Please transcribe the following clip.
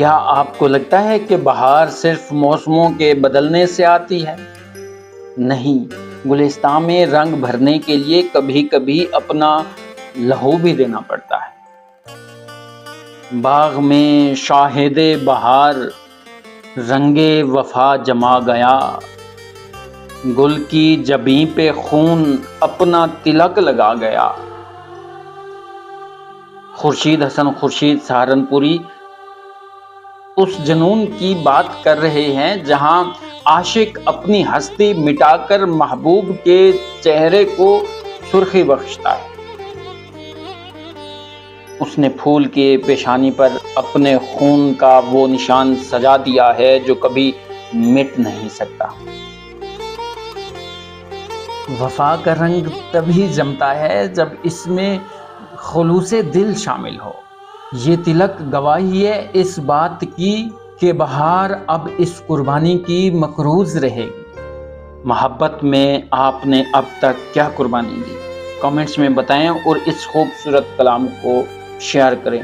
کیا آپ کو لگتا ہے کہ بہار صرف موسموں کے بدلنے سے آتی ہے؟ نہیں، گلستان میں رنگ بھرنے کے لیے کبھی کبھی اپنا لہو بھی دینا پڑتا ہے۔ باغ میں شاہد بہار رنگ وفا جما گیا، گل کی جبیں پہ خون اپنا تلک لگا گیا۔ خورشید حسن خورشید سہارنپوری اس جنون کی بات کر رہے ہیں جہاں عاشق اپنی ہستی مٹا کر محبوب کے چہرے کو سرخی بخشتا ہے۔ اس نے پھول کے پیشانی پر اپنے خون کا وہ نشان سجا دیا ہے جو کبھی مٹ نہیں سکتا۔ وفا کا رنگ تبھی جمتا ہے جب اس میں خلوص دل شامل ہو۔ یہ تلک گواہی ہے اس بات کی کہ بہار اب اس قربانی کی مقروض رہے گی۔ محبت میں آپ نے اب تک کیا قربانی دی؟ کامنٹس میں بتائیں اور اس خوبصورت کلام کو شیئر کریں۔